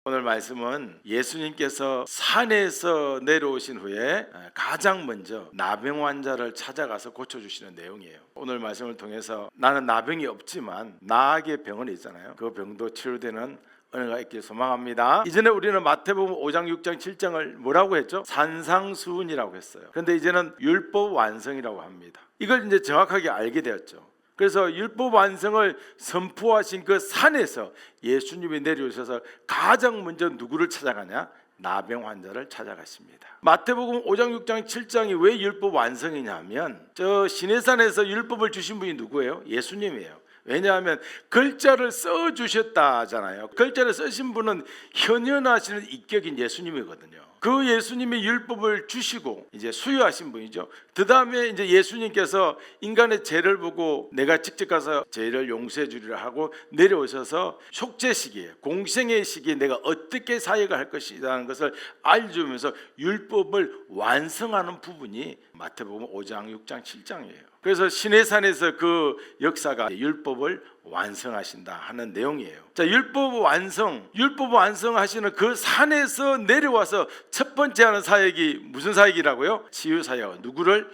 오늘 말씀은 예수님께서 산에서 내려오신 후에 가장 먼저 나병 환자를 찾아가서 고쳐주시는 내용이에요. 오늘 말씀을 통해서 나는 나병이 없지만 나에게 병은 있잖아요. 그 병도 치료되는 은혜가 있길 소망합니다. 이전에 우리는 마태복음 5장, 6장, 7장을 뭐라고 했죠? 산상수훈이라고 했어요. 그런데 이제는 율법 완성이라고 합니다. 이걸 이제 정확하게 알게 되었죠. 그래서 율법 완성을 선포하신 그 산에서 예수님이 내려오셔서 가장 먼저 누구를 찾아가냐? 나병 환자를 찾아갔습니다. 마태복음 5장, 6장, 7장이 왜 율법 완성이냐면 저 시내산에서 율법을 주신 분이 누구예요? 예수님이에요. 왜냐하면 글자를 써주셨다잖아요. 글자를 쓰신 분은 현현하시는 인격인 예수님이거든요. 그 예수님이 율법을 주시고 이제 수여하신 분이죠. 그 다음에 이제 예수님께서 인간의 죄를 보고 내가 직접 가서 죄를 용서해 주리라 하고 내려오셔서 속죄 시기에, 공생의 시기에 내가 어떻게 사역을 할 것이라는 것을 알려주면서 율법을 완성하는 부분이 마태복음 5장, 6장, 7장이에요. 그래서 시내산에서 그 역사가 율법을 완성하신다 하는 내용이에요. 자, 율법 완성하시는 그 산에서 내려와서 첫 번째 하는 사역이 무슨 사역이라고요? 치유 사역. 누구를?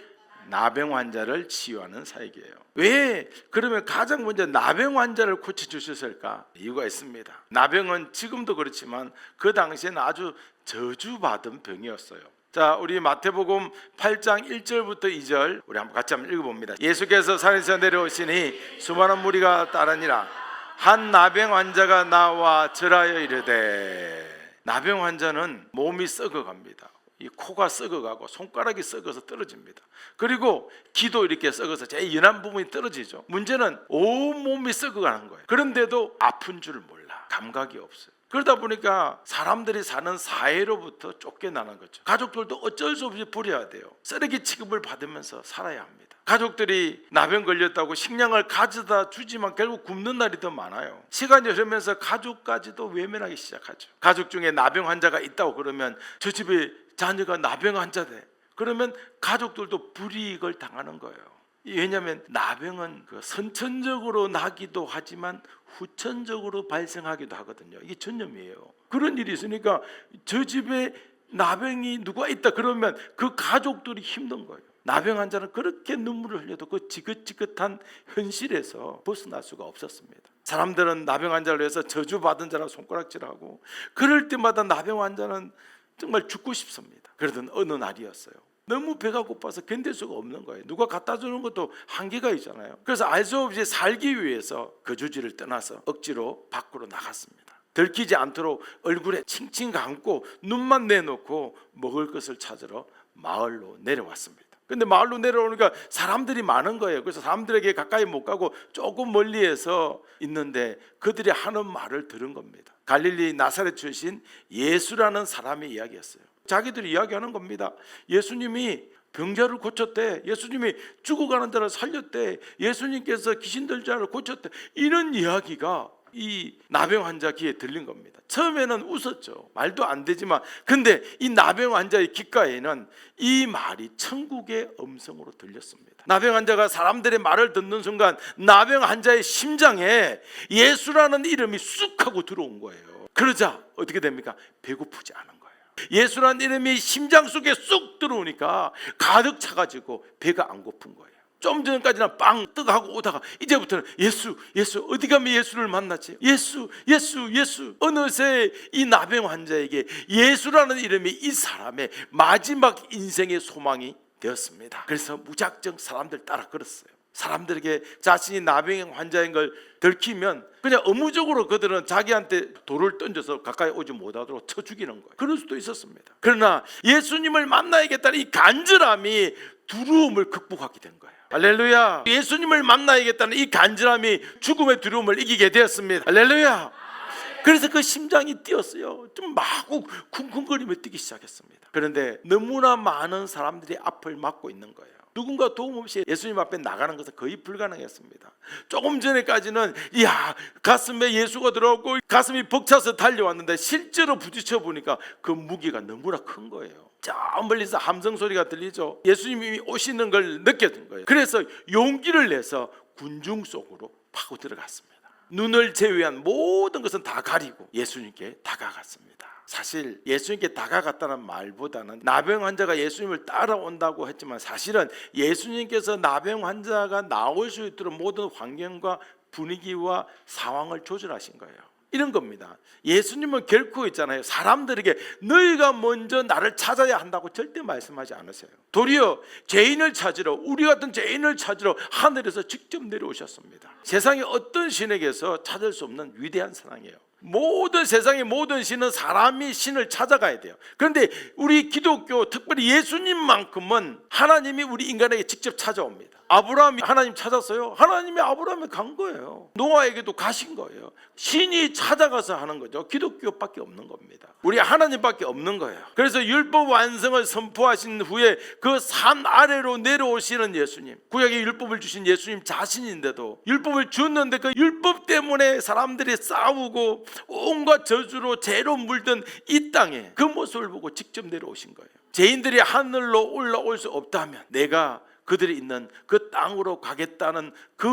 나병 환자를 치유하는 사역이에요. 왜 그러면 가장 먼저 나병 환자를 고쳐주셨을까? 이유가 있습니다. 나병은 지금도 그렇지만 그 당시에는 아주 저주받은 병이었어요. 자, 우리 마태복음 8장 1절부터 2절 우리 같이 한번 읽어봅니다. 예수께서 산에서 내려오시니 수많은 무리가 따르니라. 한 나병 환자가 나와 절하여 이르되. 나병 환자는 몸이 썩어갑니다. 이 코가 썩어가고 손가락이 썩어서 떨어집니다. 그리고 귀도 이렇게 썩어서 제일 연한 부분이 떨어지죠. 문제는 온몸이 썩어가는 거예요. 그런데도 아픈 줄 몰라. 감각이 없어요. 그러다 보니까 사람들이 사는 사회로부터 쫓겨나는 거죠. 가족들도 어쩔 수 없이 버려야 돼요. 쓰레기 취급을 받으면서 살아야 합니다. 가족들이 나병 걸렸다고 식량을 가져다 주지만 결국 굶는 날이 더 많아요. 시간이 흐르면서 가족까지도 외면하기 시작하죠. 가족 중에 나병 환자가 있다고 그러면 저 집에 자녀가 나병 환자돼. 그러면 가족들도 불이익을 당하는 거예요. 왜냐하면 나병은 선천적으로 나기도 하지만 후천적으로 발생하기도 하거든요. 이게 전염이에요. 그런 일이 있으니까 저 집에 나병이 누가 있다 그러면 그 가족들이 힘든 거예요. 나병 환자는 그렇게 눈물을 흘려도 그 지긋지긋한 현실에서 벗어날 수가 없었습니다. 사람들은 나병 환자를 위해서 저주받은 자라고 손가락질하고 그럴 때마다 나병 환자는 정말 죽고 싶습니다. 그러던 어느 날이었어요. 너무 배가 고파서 견딜 수가 없는 거예요. 누가 갖다 주는 것도 한계가 있잖아요. 그래서 알 수 없이 살기 위해서 거주지를 떠나서 억지로 밖으로 나갔습니다. 들키지 않도록 얼굴에 칭칭 감고 눈만 내놓고 먹을 것을 찾으러 마을로 내려왔습니다. 근데 마을로 내려오니까 사람들이 많은 거예요. 그래서 사람들에게 가까이 못 가고 조금 멀리에서 있는데 그들이 하는 말을 들은 겁니다. 갈릴리 나사렛 출신 예수라는 사람의 이야기였어요. 자기들이 이야기하는 겁니다. 예수님이 병자를 고쳤대. 예수님이 죽어가는 자를 살렸대. 예수님께서 귀신 들 자를 고쳤대. 이런 이야기가 이 나병 환자 귀에 들린 겁니다. 처음에는 웃었죠. 말도 안 되지만 근데 이 나병 환자의 귓가에는 이 말이 천국의 음성으로 들렸습니다. 나병 환자가 사람들의 말을 듣는 순간 나병 환자의 심장에 예수라는 이름이 쑥 하고 들어온 거예요. 그러자 어떻게 됩니까? 배고프지 않은 거예요. 예수라는 이름이 심장 속에 쑥 들어오니까 가득 차가지고 배가 안 고픈 거예요. 좀 전까지는 빵 뜨거하고 오다가 이제부터는 예수 어디 가면 예수를 만났지? 예수 어느새 이 나병 환자에게 예수라는 이름이 이 사람의 마지막 인생의 소망이 되었습니다. 그래서 무작정 사람들 따라 걸었어요. 사람들에게 자신이 나병 환자인 걸 들키면 그냥 의무적으로 그들은 자기한테 돌을 던져서 가까이 오지 못하도록 쳐 죽이는 거예요. 그럴 수도 있었습니다. 그러나 예수님을 만나야겠다는 이 간절함이 두려움을 극복하게 된 거예요. 할렐루야. 예수님을 만나야겠다는 이 간절함이 죽음의 두려움을 이기게 되었습니다. 할렐루야. 그래서 그 심장이 뛰었어요. 좀 마구 쿵쿵거리며 뛰기 시작했습니다. 그런데 너무나 많은 사람들이 앞을 막고 있는 거예요. 누군가 도움 없이 예수님 앞에 나가는 것은 거의 불가능했습니다. 조금 전에까지는 가슴에 예수가 들어오고 가슴이 벅차서 달려왔는데 실제로 부딪혀 보니까 그 무게가 너무나 큰 거예요. 저 멀리서 함성 소리가 들리죠. 예수님이 오시는 걸 느꼈던 거예요. 그래서 용기를 내서 군중 속으로 파고 들어갔습니다. 눈을 제외한 모든 것은 다 가리고 예수님께 다가갔습니다. 사실 예수님께 다가갔다는 말보다는 나병 환자가 예수님을 따라온다고 했지만 사실은 예수님께서 나병 환자가 나올 수 있도록 모든 환경과 분위기와 상황을 조절하신 거예요. 이런 겁니다. 예수님은 결코 있잖아요, 사람들에게 너희가 먼저 나를 찾아야 한다고 절대 말씀하지 않으세요. 도리어 죄인을 찾으러, 우리 같은 죄인을 찾으러 하늘에서 직접 내려오셨습니다. 세상의 어떤 신에게서 찾을 수 없는 위대한 사랑이에요. 모든 세상의 모든 신은 사람이 신을 찾아가야 돼요. 그런데 우리 기독교, 특별히 예수님만큼은 하나님이 우리 인간에게 직접 찾아옵니다. 아브라함이 하나님 찾았어요? 하나님이 아브라함에 간 거예요. 노아에게도 가신 거예요. 신이 찾아가서 하는 거죠. 기독교밖에 없는 겁니다. 우리 하나님밖에 없는 거예요. 그래서 율법 완성을 선포하신 후에 그 산 아래로 내려오시는 예수님, 구약의 율법을 주신 예수님 자신인데도 율법을 줬는데 그 율법 때문에 사람들이 싸우고 온갖 저주로 죄로 물든 이 땅에 그 모습을 보고 직접 내려오신 거예요. 죄인들이 하늘로 올라올 수 없다면 내가 그들이 있는 그 땅으로 가겠다는 그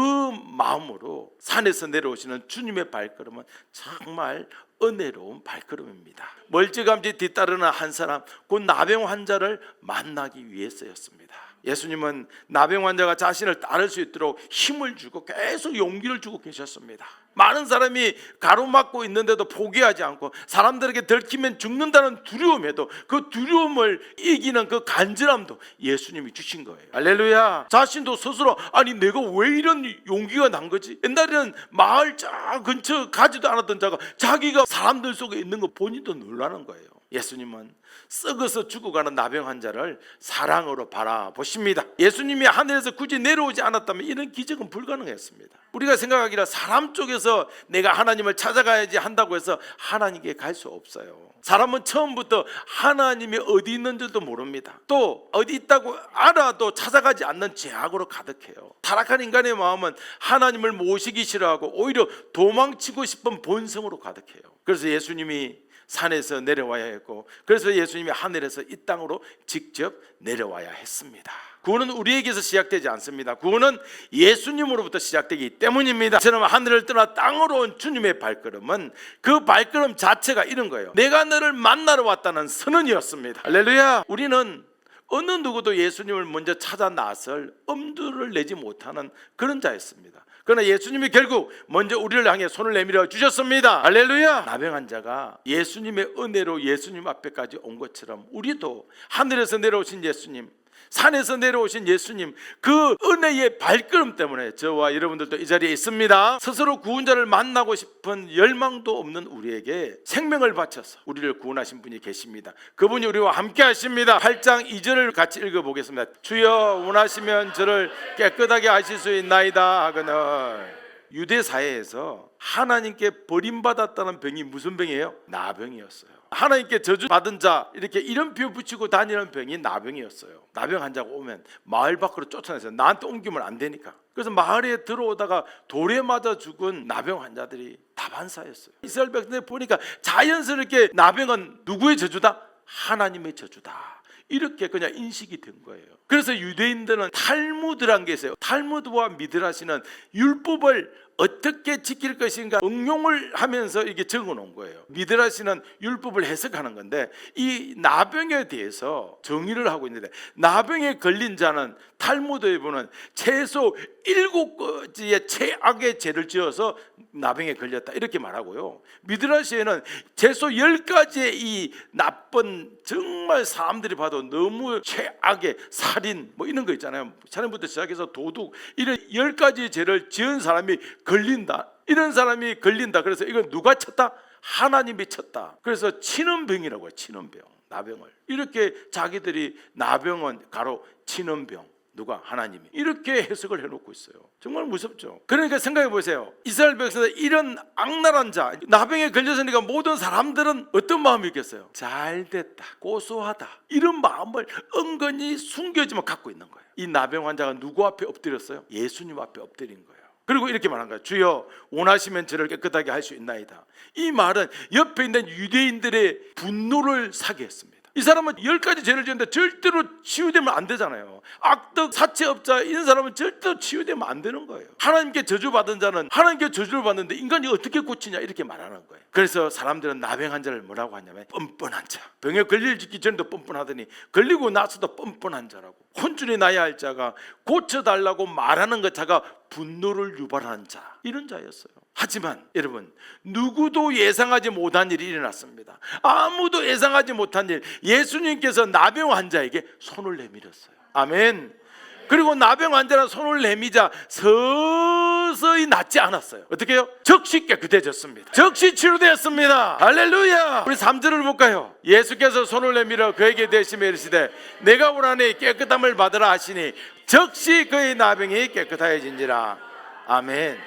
마음으로 산에서 내려오시는 주님의 발걸음은 정말 은혜로운 발걸음입니다. 멀찌감치 뒤따르는 한 사람, 곧 나병 환자를 만나기 위해서였습니다. 예수님은 나병 환자가 자신을 따를 수 있도록 힘을 주고 계속 용기를 주고 계셨습니다. 많은 사람이 가로막고 있는데도 포기하지 않고 사람들에게 들키면 죽는다는 두려움에도 그 두려움을 이기는 그 간절함도 예수님이 주신 거예요. 할렐루야. 자신도 스스로 아니 내가 왜 이런 용기가 난 거지? 옛날에는 마을 쫙 근처 가지도 않았던 자가 자기가 사람들 속에 있는 거 본인도 놀라는 거예요. 예수님은 썩어서 죽어가는 나병 환자를 사랑으로 바라보십니다. 예수님이 하늘에서 굳이 내려오지 않았다면 이런 기적은 불가능했습니다. 우리가 생각하기를 사람 쪽에서 내가 하나님을 찾아가야지 한다고 해서 하나님께 갈 수 없어요. 사람은 처음부터 하나님이 어디 있는지도 모릅니다. 또 어디 있다고 알아도 찾아가지 않는 죄악으로 가득해요. 타락한 인간의 마음은 하나님을 모시기 싫어하고 오히려 도망치고 싶은 본성으로 가득해요. 그래서 예수님이 산에서 내려와야 했고, 그래서 예수님이 하늘에서 이 땅으로 직접 내려와야 했습니다. 구원은 우리에게서 시작되지 않습니다. 구원은 예수님으로부터 시작되기 때문입니다. 저는 하늘을 떠나 땅으로 온 주님의 발걸음은 그 발걸음 자체가 이런 거예요. 내가 너를 만나러 왔다는 선언이었습니다. 할렐루야. 우리는 어느 누구도 예수님을 먼저 찾아 나설 엄두를 내지 못하는 그런 자였습니다. 그러나 예수님이 결국 먼저 우리를 향해 손을 내밀어 주셨습니다. 할렐루야. 나병 환자가 예수님의 은혜로 예수님 앞에까지 온 것처럼 우리도 하늘에서 내려오신 예수님, 산에서 내려오신 예수님, 그 은혜의 발걸음 때문에 저와 여러분들도 이 자리에 있습니다. 스스로 구원자를 만나고 싶은 열망도 없는 우리에게 생명을 바쳐서 우리를 구원하신 분이 계십니다. 그분이 우리와 함께 하십니다. 8장 2절을 같이 읽어보겠습니다. 주여 원하시면 저를 깨끗하게 하실 수 있나이다 하거늘. 유대 사회에서 하나님께 버림받았다는 병이 무슨 병이에요? 나병이었어요. 하나님께 저주받은 자, 이렇게 이름표 붙이고 다니는 병이 나병이었어요. 나병 환자가 오면 마을 밖으로 쫓아내서 나한테 옮기면 안 되니까. 그래서 마을에 들어오다가 돌에 맞아 죽은 나병 환자들이 다반사였어요. 이스라엘 백성들 보니까 자연스럽게 나병은 누구의 저주다? 하나님의 저주다. 이렇게 그냥 인식이 된 거예요. 그래서 유대인들은 탈무드란 게 있어요. 탈무드와 미드라시는 율법을 어떻게 지킬 것인가 응용을 하면서 이게 적어 놓은 거예요. 미드라시는 율법을 해석하는 건데 이 나병에 대해서 정의를 하고 있는데, 나병에 걸린 자는 탈무드에 보면 최소 7가지의 최악의 죄를 지어서 나병에 걸렸다 이렇게 말하고요. 미드라시에는 최소 10가지의 이 나쁜, 정말 사람들이 봐도 너무 최악의 살인 뭐 이런 거 있잖아요. 살인부터 시작해서 도둑, 이런 10가지의 죄를 지은 사람이 걸린다. 이런 사람이 걸린다. 그래서 이건 누가 쳤다? 하나님이 쳤다. 그래서 치는 병이라고 해요. 치는 병, 나병을. 이렇게 자기들이 나병은 가로 치는 병, 누가? 하나님이. 이렇게 해석을 해놓고 있어요. 정말 무섭죠. 그러니까 생각해 보세요. 이스라엘 백성들 이런 악랄한 자, 나병에 걸렸으니까 모든 사람들은 어떤 마음이겠어요? 잘됐다, 고소하다, 이런 마음을 은근히 숨겨지만 갖고 있는 거예요. 이 나병 환자가 누구 앞에 엎드렸어요? 예수님 앞에 엎드린 거예요. 그리고 이렇게 말한 거예요. 주여 원하시면 저를 깨끗하게 할 수 있나이다. 이 말은 옆에 있는 유대인들의 분노를 사게 했습니다. 이 사람은 10가지 죄를 지었는데 절대로 치유되면 안 되잖아요. 악덕, 사채업자 이런 사람은 절대로 치유되면 안 되는 거예요. 하나님께 저주받은 자는 하나님께 저주를 받는데 인간이 어떻게 고치냐 이렇게 말하는 거예요. 그래서 사람들은 나병 환자를 뭐라고 하냐면 뻔뻔한 자. 병에 걸리기 전에도 뻔뻔하더니 걸리고 나서도 뻔뻔한 자라고. 혼쭐이 나야 할 자가 고쳐달라고 말하는 것 자가 분노를 유발하는 자, 이런 자였어요. 하지만 여러분, 누구도 예상하지 못한 일이 일어났습니다. 아무도 예상하지 못한 일, 예수님께서 나병 환자에게 손을 내밀었어요. 아멘. 그리고 나병 환자는 손을 내미자 서서히 낫지 않았어요. 어떻게 해요? 즉시 깨끗해졌습니다. 즉시 치료되었습니다. 할렐루야. 우리 3절을 볼까요? 예수께서 손을 내밀어 그에게 대시며 이르시되 내가 원하니 깨끗함을 받으라 하시니 즉시 그의 나병이 깨끗하여진지라. 아멘.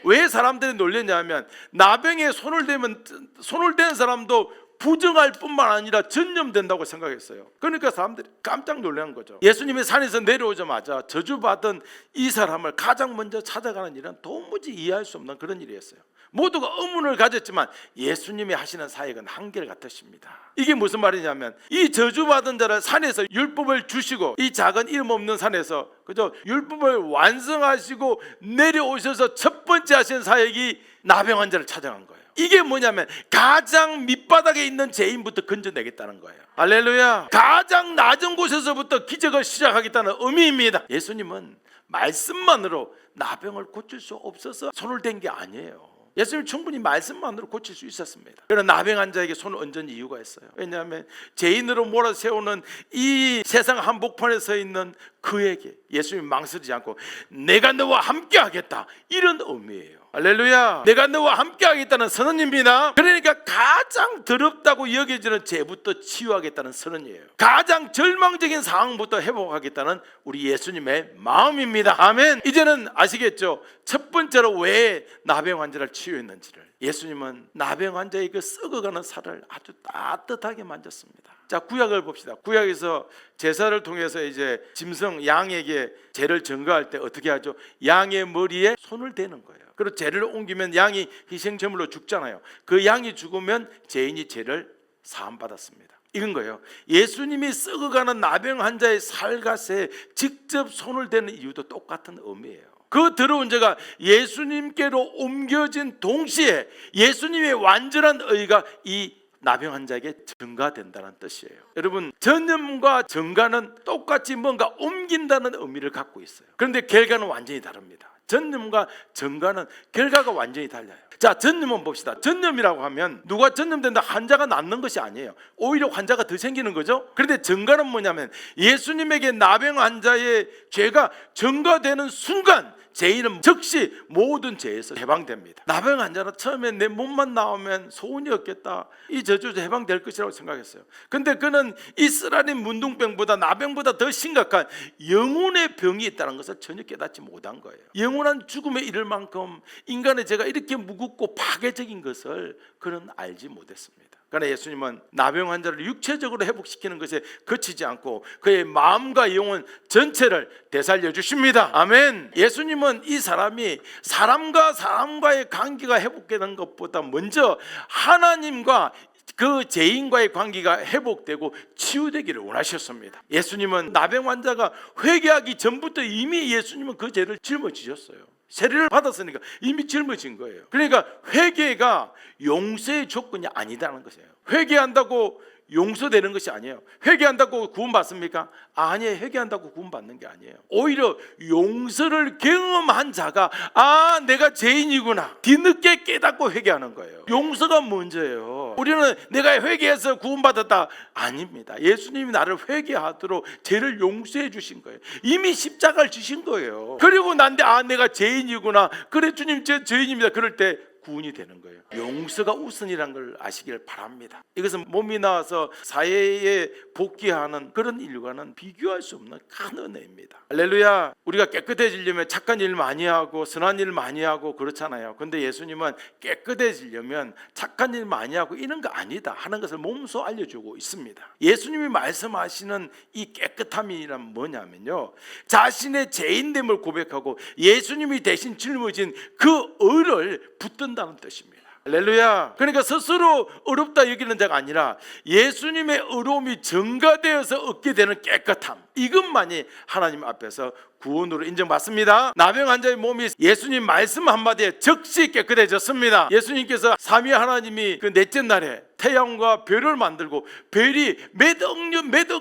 왜 사람들이 놀랐냐면 나병에 손을 대면 손을 대는 사람도 부정할 뿐만 아니라 전염된다고 생각했어요. 그러니까 사람들이 깜짝 놀란 거죠. 예수님이 산에서 내려오자마자 저주받은 이 사람을 가장 먼저 찾아가는 일은 도무지 이해할 수 없는 그런 일이었어요. 모두가 의문을 가졌지만 예수님이 하시는 사역은 한결같으십니다. 이게 무슨 말이냐면 이 저주받은 자를 산에서 율법을 주시고 이 작은 이름 없는 산에서 그죠? 율법을 완성하시고 내려오셔서 첫 번째 하신 사역이 나병 환자를 찾아간 거예요. 이게 뭐냐면 가장 밑바닥에 있는 죄인부터 건져내겠다는 거예요. 할렐루야. 가장 낮은 곳에서부터 기적을 시작하겠다는 의미입니다. 예수님은 말씀만으로 나병을 고칠 수 없어서 손을 댄 게 아니에요. 예수님 충분히 말씀만으로 고칠 수 있었습니다. 그러나 나병 환자에게 손을 얹은 이유가 있어요. 왜냐하면 죄인으로 몰아세우는 이 세상 한복판에 서 있는 그에게 예수님이 망설이지 않고 내가 너와 함께 하겠다, 이런 의미예요. 할렐루야. 내가 너와 함께 하겠다는 선언입니다. 그러니까 가장 더럽다고 여겨지는 죄부터 치유하겠다는 선언이에요. 가장 절망적인 상황부터 회복하겠다는 우리 예수님의 마음입니다. 아멘. 이제는 아시겠죠? 첫 번째로 왜 나병 환자를 치유했는지를. 예수님은 나병 환자의 그 썩어가는 살을 아주 따뜻하게 만졌습니다. 자, 구약을 봅시다. 구약에서 제사를 통해서 이제 짐승 양에게 죄를 증거할 때 어떻게 하죠? 양의 머리에 손을 대는 거예요. 그리고 죄를 옮기면 양이 희생제물로 죽잖아요. 그 양이 죽으면 죄인이 죄를 사함받았습니다. 이건 거예요. 예수님이 썩어가는 나병 환자의 살갗에 직접 손을 대는 이유도 똑같은 의미예요. 그 더러운 죄가 예수님께로 옮겨진 동시에 예수님의 완전한 의가 이 나병 환자에게 증가된다는 뜻이에요. 여러분, 전염과 증가는 똑같이 뭔가 옮긴다는 의미를 갖고 있어요. 그런데 결과는 완전히 다릅니다. 전염과 증가는 결과가 완전히 달라요. 자, 전염은 봅시다. 전염이라고 하면 누가 전염된다 환자가 낫는 것이 아니에요. 오히려 환자가 더 생기는 거죠. 그런데 증가는 뭐냐면 예수님에게 나병 환자의 죄가 증가되는 순간 죄인은 즉시 모든 죄에서 해방됩니다. 나병 환자는 처음에 내 몸만 나오면 소원이 없겠다, 이 저주도 해방될 것이라고 생각했어요. 근데 그는 이 쓰라린 문둥병보다 나병보다 더 심각한 영혼의 병이 있다는 것을 전혀 깨닫지 못한 거예요. 영원한 죽음에 이를 만큼 인간의 죄가 이렇게 무겁고 파괴적인 것을 그는 알지 못했습니다. 그러나 예수님은 나병 환자를 육체적으로 회복시키는 것에 그치지 않고 그의 마음과 영혼 전체를 되살려 주십니다. 아멘. 예수님은 이 사람이 사람과 사람과의 관계가 회복되는 것보다 먼저 하나님과 그 죄인과의 관계가 회복되고 치유되기를 원하셨습니다. 예수님은 나병 환자가 회개하기 전부터 이미 예수님은 그 죄를 짊어지셨어요. 세례를 받았으니까 이미 짊어진 거예요. 그러니까 회개가 용서의 조건이 아니다는 것이에요. 회개한다고 용서되는 것이 아니에요. 회개한다고 구원받습니까? 아니에요. 회개한다고 구원받는 게 아니에요. 오히려 용서를 경험한 자가 아, 내가 죄인이구나, 뒤늦게 깨닫고 회개하는 거예요. 용서가 먼저예요. 우리는 내가 회개해서 구원받았다, 아닙니다. 예수님이 나를 회개하도록 죄를 용서해 주신 거예요. 이미 십자가를 주신 거예요. 그리고 난데 아, 내가 죄인이구나, 그래 주님 저 죄인입니다, 그럴 때 구원이 되는 거예요. 용서가 우선이라는 걸 아시기를 바랍니다. 이것은 몸이 나와서 사회에 복귀하는 그런 일과는 비교할 수 없는 큰 은혜입니다. 할렐루야. 우리가 깨끗해지려면 착한 일 많이 하고 선한 일 많이 하고 그렇잖아요. 그런데 예수님은 깨끗해지려면 착한 일 많이 하고 이런 거 아니다 하는 것을 몸소 알려주고 있습니다. 예수님이 말씀하시는 이 깨끗함이란 뭐냐면요, 자신의 죄인됨을 고백하고 예수님이 대신 짊어진 그 의를 붙든다는 뜻입니다. 할렐루야. 그러니까 스스로 의롭다 여기는 자가 아니라 예수님의 의로움이 증가되어서 얻게 되는 깨끗함, 이것만이 하나님 앞에서 구원으로 인정받습니다. 나병 환자의 몸이 예수님 말씀 한마디에 즉시 깨끗해졌습니다. 예수님께서 삼위 하나님이 그 넷째 날에 태양과 별을 만들고 별이 몇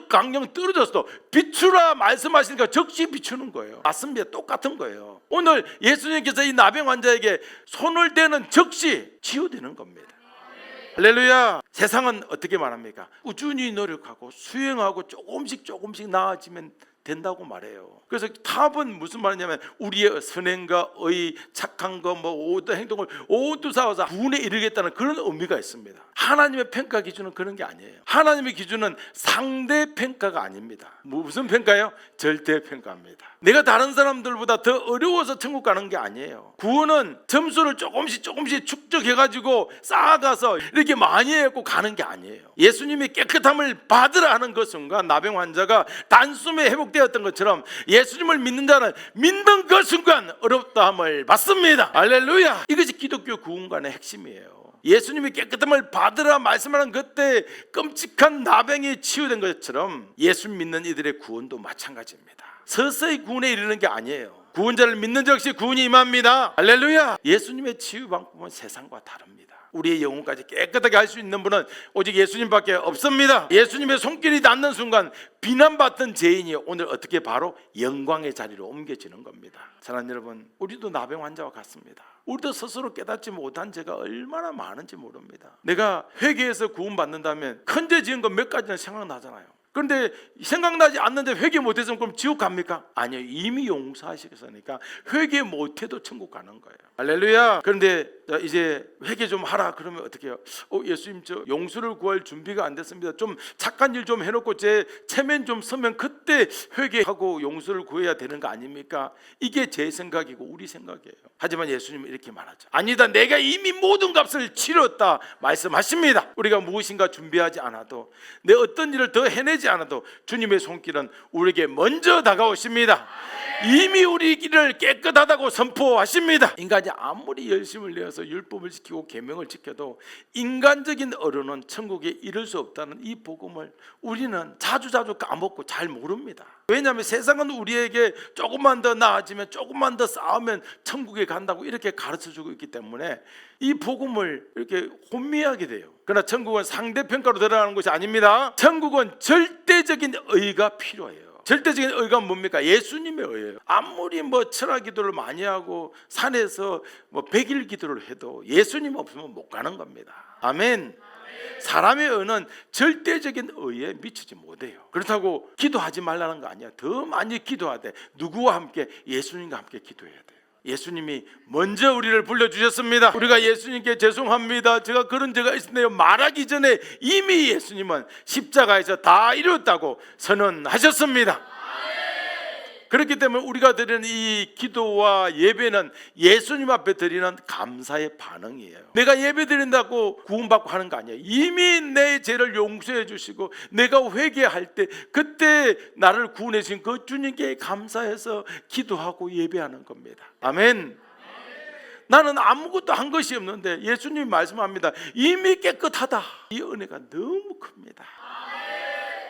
강령 떨어졌어도 비추라 말씀하시니까 즉시 비추는 거예요. 맞습니다. 똑같은 거예요. 오늘 예수님께서 이 나병 환자에게 손을 대는 즉시 치유되는 겁니다. 할렐루야. 세상은 어떻게 말합니까? 꾸준히 노력하고 수행하고 조금씩 나아지면 된다고 말해요. 그래서 답은 무슨 말이냐면 우리의 선행과 의, 착한 거, 모든 행동을 모두 쌓아서 구원에 이르겠다는 그런 의미가 있습니다. 하나님의 평가 기준은 그런 게 아니에요. 하나님의 기준은 상대 평가가 아닙니다. 무슨 평가예요? 절대 평가입니다. 내가 다른 사람들보다 더 어려워서 천국 가는 게 아니에요. 구원은 점수를 조금씩 축적해가지고 쌓아가서 이렇게 많이 해갖고 가는 게 아니에요. 예수님이 깨끗함을 받으라 하는 그 순간 나병 환자가 단숨에 회복되었던 것처럼 예수님을 믿는 자는 믿는 그 순간 어렵다함을 받습니다. 할렐루야. 이것이 기독교 구원관의 핵심이에요. 예수님이 깨끗함을 받으라 말씀하는 그때 끔찍한 나병이 치유된 것처럼 예수 믿는 이들의 구원도 마찬가지입니다. 서서히 구원에 이르는 게 아니에요. 구원자를 믿는 즉시 구원이 임합니다. 할렐루야. 예수님의 치유 방법은 세상과 다릅니다. 우리의 영혼까지 깨끗하게 할 수 있는 분은 오직 예수님밖에 없습니다. 예수님의 손길이 닿는 순간 비난받던 죄인이 오늘 어떻게 바로 영광의 자리로 옮겨지는 겁니다. 사랑하는 여러분, 우리도 나병 환자와 같습니다. 우리도 스스로 깨닫지 못한 죄가 얼마나 많은지 모릅니다. 내가 회개해서 구원받는다면 큰 죄 지은 거 몇 가지는 생각나잖아요. 그런데 생각나지 않는데 회개 못했으면 그럼 지옥 갑니까? 아니요. 이미 용서하시겠으니까 회개 못해도 천국 가는 거예요. 할렐루야. 그런데 이제 회개 좀 하라 그러면 어떻게 해요? 예수님 저 용서를 구할 준비가 안 됐습니다. 좀 착한 일 좀 해놓고 제 체면 좀 서면 그때 회개하고 용서를 구해야 되는 거 아닙니까? 이게 제 생각이고 우리 생각이에요. 하지만 예수님은 이렇게 말하죠. 아니다. 내가 이미 모든 값을 치렀다 말씀하십니다. 우리가 무엇인가 준비하지 않아도 내 어떤 일을 더 해내지 않아도 주님의 손길은 우리에게 먼저 다가오십니다. 이미 우리 길을 깨끗하다고 선포하십니다. 인간이 아무리 열심을 내어서 율법을 지키고 계명을 지켜도 인간적인 어른은 천국에 이를 수 없다는 이 복음을 우리는 자주 까먹고 잘 모릅니다. 왜냐하면 세상은 우리에게 조금만 더 나아지면 조금만 더 싸우면 천국에 간다고 이렇게 가르쳐주고 있기 때문에 이 복음을 이렇게 혼미하게 돼요. 그러나 천국은 상대평가로 들어가는 것이 아닙니다. 천국은 절대적인 의가 필요해요. 절대적인 의가 뭡니까? 예수님의 의예요. 아무리 철학 기도를 많이 하고 산에서 100일 기도를 해도 예수님 없으면 못 가는 겁니다. 아멘. 사람의 의는 절대적인 의에 미치지 못해요. 그렇다고 기도하지 말라는 거 아니야. 더 많이 기도하되 누구와 함께? 예수님과 함께 기도해야 돼요. 예수님이 먼저 우리를 불러주셨습니다. 우리가 예수님께 죄송합니다, 제가 그런 죄가 있었네요 말하기 전에 이미 예수님은 십자가에서 다 이뤘다고 선언하셨습니다. 그렇기 때문에 우리가 드리는 이 기도와 예배는 예수님 앞에 드리는 감사의 반응이에요. 내가 예배 드린다고 구원받고 하는 거 아니에요. 이미 내 죄를 용서해 주시고 내가 회개할 때 그때 나를 구원해 주신 그 주님께 감사해서 기도하고 예배하는 겁니다. 아멘. 나는 아무것도 한 것이 없는데 예수님이 말씀합니다. 이미 깨끗하다. 이 은혜가 너무 큽니다.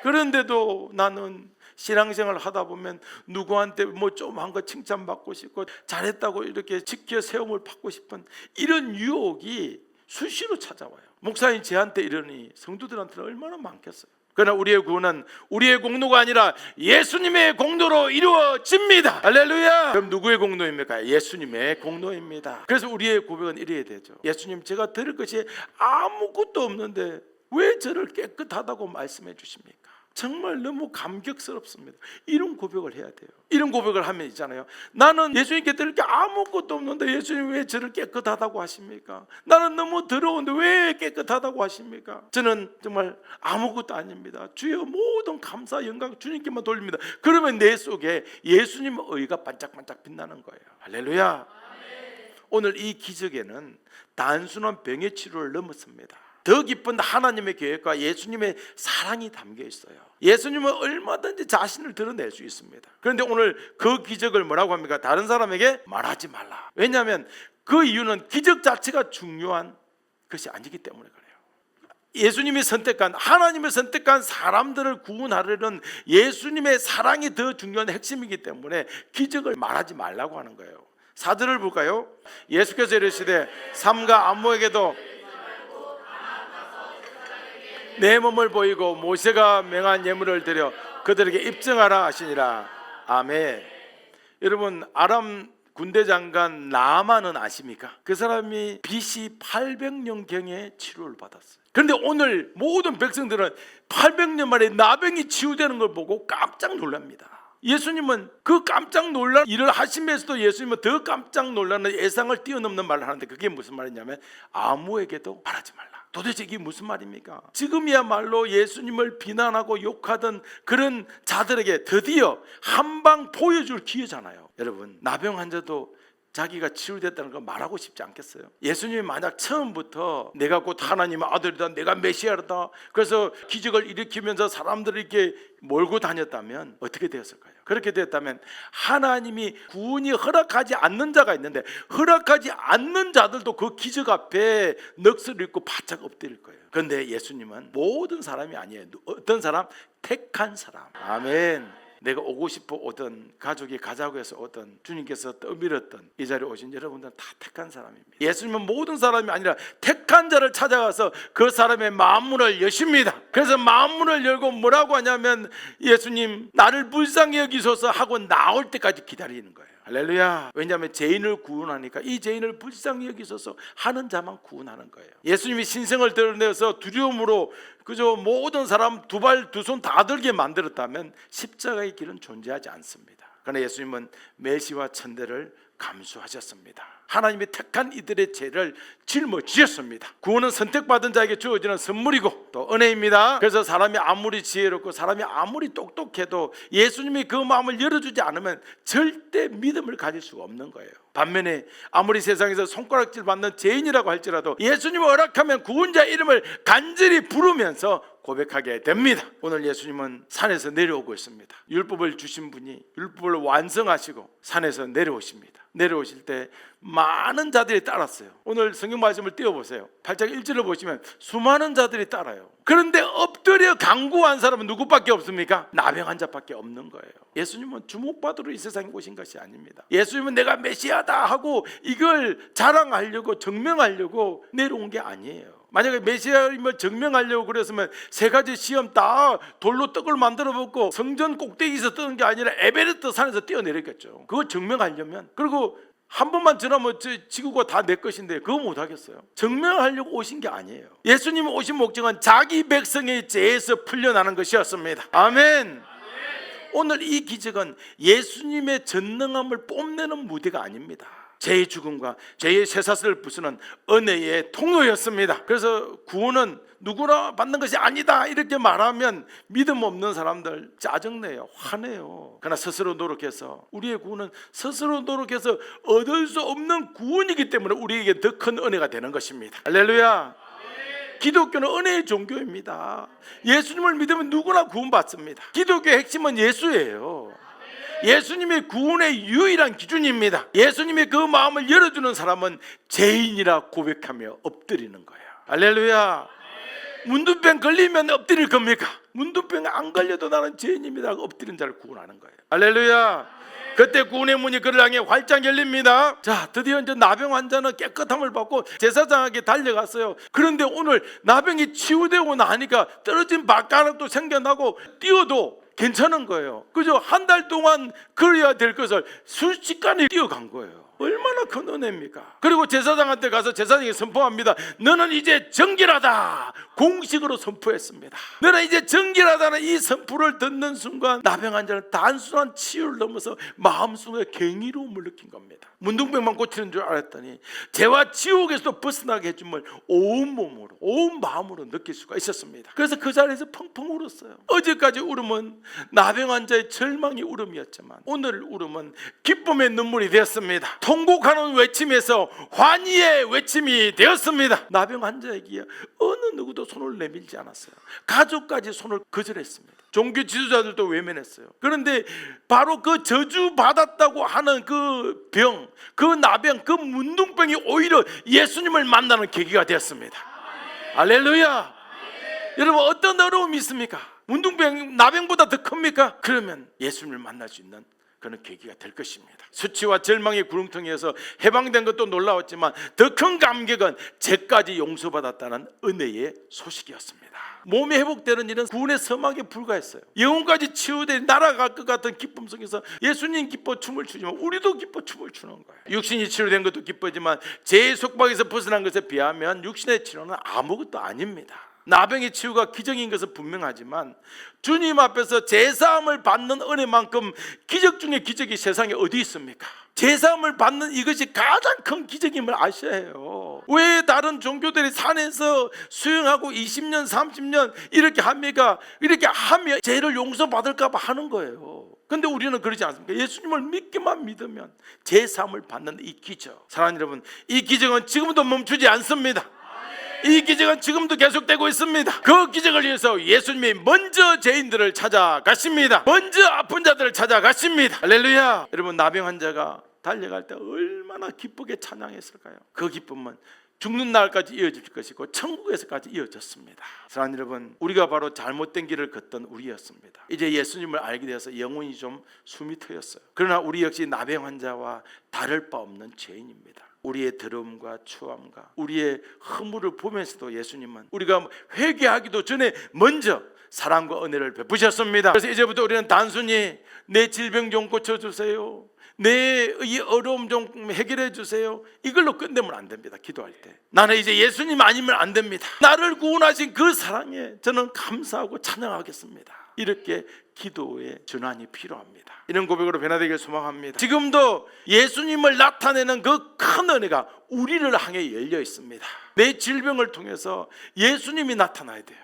그런데도 나는 신앙생활 하다 보면 누구한테 좀 한 거 칭찬받고 싶고 잘했다고 이렇게 지켜 세움을 받고 싶은 이런 유혹이 수시로 찾아와요. 목사님 저한테 이러니 성도들한테는 얼마나 많겠어요. 그러나 우리의 구원은 우리의 공로가 아니라 예수님의 공로로 이루어집니다. 할렐루야. 그럼 누구의 공로입니까? 예수님의 공로입니다. 그래서 우리의 고백은 이래야 되죠. 예수님, 제가 들을 것이 아무것도 없는데 왜 저를 깨끗하다고 말씀해 주십니까? 정말 너무 감격스럽습니다. 이런 고백을 해야 돼요. 이런 고백을 하면 있잖아요. 나는 예수님께 드릴 게 아무것도 없는데 예수님 왜 저를 깨끗하다고 하십니까? 나는 너무 더러운데 왜 깨끗하다고 하십니까? 저는 정말 아무것도 아닙니다. 주여 모든 감사 영광 주님께만 돌립니다. 그러면 내 속에 예수님의 의가 반짝반짝 빛나는 거예요. 할렐루야. 오늘 이 기적에는 단순한 병의 치료를 넘었습니다. 더 깊은 하나님의 계획과 예수님의 사랑이 담겨 있어요. 예수님은 얼마든지 자신을 드러낼 수 있습니다. 그런데 오늘 그 기적을 뭐라고 합니까? 다른 사람에게 말하지 말라. 왜냐하면 그 이유는 기적 자체가 중요한 그것이 아니기 때문에 그래요. 예수님이 선택한, 하나님을 선택한 사람들을 구원하려는 예수님의 사랑이 더 중요한 핵심이기 때문에 기적을 말하지 말라고 하는 거예요. 4절을 볼까요? 예수께서 이르시되 삼가 안모에게도 내 몸을 보이고 모세가 명한 예물을 드려 그들에게 입증하라 하시니라. 아멘. 여러분, 아람 군대 장관 나아만은 아십니까? 그 사람이 BC 800년경에 치료를 받았어요. 그런데 오늘 모든 백성들은 800년 만에 나병이 치유되는 걸 보고 깜짝 놀랍니다. 예수님은 그 깜짝 놀란 일을 하시면서도 예수님은 더 깜짝 놀라는 예상을 뛰어넘는 말을 하는데, 그게 무슨 말이냐면 아무에게도 말하지 말라. 도대체 이게 무슨 말입니까? 지금이야말로 예수님을 비난하고 욕하던 그런 자들에게 드디어 한방 보여줄 기회잖아요. 여러분, 나병 환자도 자기가 치유됐다는 걸 말하고 싶지 않겠어요? 예수님이 만약 처음부터 내가 곧 하나님의 아들이다, 내가 메시아다, 그래서 기적을 일으키면서 사람들을 이렇게 몰고 다녔다면 어떻게 되었을까요? 그렇게 되었다면 하나님이 구원이 허락하지 않는 자가 있는데, 허락하지 않는 자들도 그 기적 앞에 넋을 잃고 바짝 엎드릴 거예요. 그런데 예수님은 모든 사람이 아니에요. 어떤 사람? 택한 사람. 아멘. 내가 오고 싶어 오던, 가족이 가자고 해서 오던, 주님께서 떠밀었던 이 자리에 오신 여러분들은 다 택한 사람입니다. 예수님은 모든 사람이 아니라 택한 자를 찾아가서 그 사람의 마음문을 여십니다. 그래서 마음문을 열고 뭐라고 하냐면, 예수님 나를 불쌍히 여기소서 하고 나올 때까지 기다리는 거예요. 할렐루야. 왜냐하면 죄인을 구원하니까 이 죄인을 불쌍히 여기소서 하는 자만 구원하는 거예요. 예수님이 신성을 드러내서 두려움으로 그저 모든 사람 두 발 두 손 다 들게 만들었다면 십자가의 길은 존재하지 않습니다. 그러나 예수님은 메시와 천대를 감수하셨습니다. 하나님이 택한 이들의 죄를 짊어지셨습니다. 구원은 선택받은 자에게 주어지는 선물이고 또 은혜입니다. 그래서 사람이 아무리 지혜롭고 사람이 아무리 똑똑해도 예수님이 그 마음을 열어주지 않으면 절대 믿음을 가질 수가 없는 거예요. 반면에 아무리 세상에서 손가락질 받는 죄인이라고 할지라도 예수님을 허락하면 구원자 이름을 간절히 부르면서 고백하게 됩니다. 오늘 예수님은 산에서 내려오고 있습니다. 율법을 주신 분이 율법을 완성하시고 산에서 내려오십니다. 내려오실 때 많은 자들이 따랐어요. 오늘 성경 말씀을 띄워보세요. 8장 1절을 보시면 수많은 자들이 따라요. 그런데 엎드려 간구한 사람은 누구밖에 없습니까? 나병 환자밖에 없는 거예요. 예수님은 주목받으러 이 세상에 오신 것이 아닙니다. 예수님은 내가 메시아다 하고 이걸 자랑하려고 증명하려고 내려온 게 아니에요. 만약에 메시아임을 증명하려고 그랬으면 세 가지 시험 다 돌로 떡을 만들어 먹고 성전 꼭대기에서 뜨는 게 아니라 에베레스트 산에서 뛰어내렸겠죠. 그거 증명하려면. 그리고 한 번만 지나면 지구가 다 내 것인데 그거 못하겠어요? 증명하려고 오신 게 아니에요. 예수님 오신 목적은 자기 백성의 죄에서 풀려나는 것이었습니다. 아멘. 오늘 이 기적은 예수님의 전능함을 뽐내는 무대가 아닙니다. 죄의 죽음과 죄의 쇠사슬을 부수는 은혜의 통로였습니다. 그래서 구원은 누구나 받는 것이 아니다 이렇게 말하면 믿음 없는 사람들 짜증내요, 화내요. 그러나 스스로 노력해서, 우리의 구원은 스스로 노력해서 얻을 수 없는 구원이기 때문에 우리에게 더 큰 은혜가 되는 것입니다. 할렐루야. 기독교는 은혜의 종교입니다. 예수님을 믿으면 누구나 구원받습니다. 기독교의 핵심은 예수예요. 예수님의 구원의 유일한 기준입니다. 예수님의 그 마음을 열어주는 사람은 죄인이라 고백하며 엎드리는 거예요. 할렐루야. 문둥병 걸리면 엎드릴 겁니까? 문둥병 안 걸려도 나는 죄인입니다 하고 엎드린 자를 구원하는 거예요. 할렐루야. 그때 구원의 문이 그를 향해 활짝 열립니다. 자, 드디어 이제 나병 환자는 깨끗함을 받고 제사장에게 달려갔어요. 그런데 오늘 나병이 치유되고 나니까 떨어진 발가락도 생겨나고 뛰어도 괜찮은 거예요. 그죠? 한 달 동안 걸어야 될 것을 순식간에 뛰어간 거예요. 얼마나 큰 은혜입니까? 그리고 제사장한테 가서 제사장이 선포합니다. 너는 이제 정결하다. 공식으로 선포했습니다. 너는 이제 정결하다는 이 선포를 듣는 순간 나병 환자는 단순한 치유를 넘어서 마음속에 경이로움을 느낀 겁니다. 문둥병만 고치는 줄 알았더니 죄와 지옥에서도 벗어나게 해줌을 온 몸으로, 온 마음으로 느낄 수가 있었습니다. 그래서 그 자리에서 펑펑 울었어요. 어제까지 울음은 나병 환자의 절망의 울음이었지만 오늘 울음은 기쁨의 눈물이 되었습니다. 통곡하는 외침에서 환희의 외침이 되었습니다. 나병 환자에게 어느 어느 누구도 손을 내밀지 않았어요. 가족까지 손을 거절했습니다. 종교 지도자들도 외면했어요. 그런데 바로 그 저주받았다고 하는 그 병, 그 나병, 그 문둥병이 오히려 예수님을 만나는 계기가 되었습니다. 할렐루야. 여러분, 어떤 어려움이 있습니까? 문둥병, 나병보다 더 큽니까? 그러면 예수님을 만날 수 있는 그런 계기가 될 것입니다. 수치와 절망의 구렁텅이에서 해방된 것도 놀라웠지만 더 큰 감격은 죄까지 용서받았다는 은혜의 소식이었습니다. 몸이 회복되는 일은 구원의 서막에 불과했어요. 영혼까지 치유돼 날아갈 것 같은 기쁨 속에서 예수님 기뻐 춤을 추지만 우리도 기뻐 춤을 추는 거예요. 육신이 치료된 것도 기쁘지만 죄의 속박에서 벗어난 것에 비하면 육신의 치료는 아무것도 아닙니다. 나병의 치유가 기적인 것은 분명하지만 주님 앞에서 제사함을 받는 은혜만큼 기적 중에 기적이 세상에 어디 있습니까? 제사함을 받는 이것이 가장 큰 기적임을 아셔야 해요. 왜 다른 종교들이 산에서 수영하고 20년 30년 이렇게 합니까? 이렇게 하면 죄를 용서받을까 봐 하는 거예요. 근데 우리는 그러지 않습니까? 예수님을 믿기만 믿으면 제사함을 받는 이 기적, 사랑하는 여러분, 이 기적은 지금도 멈추지 않습니다. 이 기적은 지금도 계속되고 있습니다. 그 기적을 위해서 예수님이 먼저 죄인들을 찾아가십니다. 먼저 아픈 자들을 찾아가십니다. 할렐루야. 여러분, 나병 환자가 달려갈 때 얼마나 기쁘게 찬양했을까요? 그 기쁨은 죽는 날까지 이어질 것이고 천국에서까지 이어졌습니다. 사랑하는 여러분, 우리가 바로 잘못된 길을 걷던 우리였습니다. 이제 예수님을 알게 되어서 영혼이 좀 숨이 트였어요. 그러나 우리 역시 나병 환자와 다를 바 없는 죄인입니다. 우리의 더러움과 추함과 우리의 허물을 보면서도 예수님은 우리가 회개하기도 전에 먼저 사랑과 은혜를 베푸셨습니다. 그래서 이제부터 우리는 단순히 내 질병 좀 고쳐주세요, 내 이 어려움 좀 해결해 주세요, 이걸로 끝내면 안 됩니다. 기도할 때 나는 이제 예수님 아니면 안 됩니다. 나를 구원하신 그 사랑에 저는 감사하고 찬양하겠습니다. 이렇게 기도의 전환이 필요합니다. 이런 고백으로 변화되길 소망합니다. 지금도 예수님을 나타내는 그 큰 은혜가 우리를 향해 열려 있습니다. 내 질병을 통해서 예수님이 나타나야 돼요.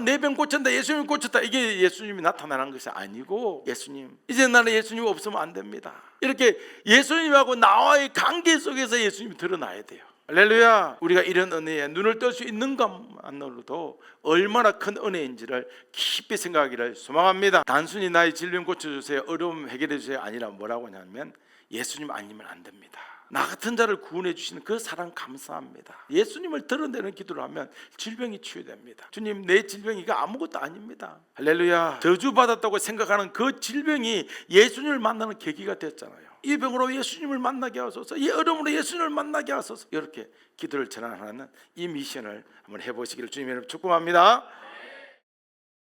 내 병 고쳤다, 예수님이 고쳤다, 이게 예수님이 나타나는 것이 아니고, 예수님, 이제 나는 예수님 없으면 안 됩니다. 이렇게 예수님하고 나와의 관계 속에서 예수님이 드러나야 돼요. 할렐루야. 우리가 이런 은혜에 눈을 뜰 수 있는 것만으로도 얼마나 큰 은혜인지를 깊이 생각하기를 소망합니다. 단순히 나의 질병 고쳐주세요, 어려움 해결해 주세요 아니라 뭐라고 하냐면 예수님 아니면 안 됩니다. 나 같은 자를 구원해 주시는 그 사랑 감사합니다. 예수님을 드러내는 기도를 하면 질병이 치유됩니다. 주님, 내 질병이 이거 아무것도 아닙니다. 할렐루야. 저주받았다고 생각하는 그 질병이 예수님을 만나는 계기가 됐잖아요. 이 병으로 예수님을 만나게 하소서, 이 어려움으로 예수님을 만나게 하소서, 이렇게 기도를 전하는 이 미션을 한번 해보시기를 주님의 이름으로 축복합니다.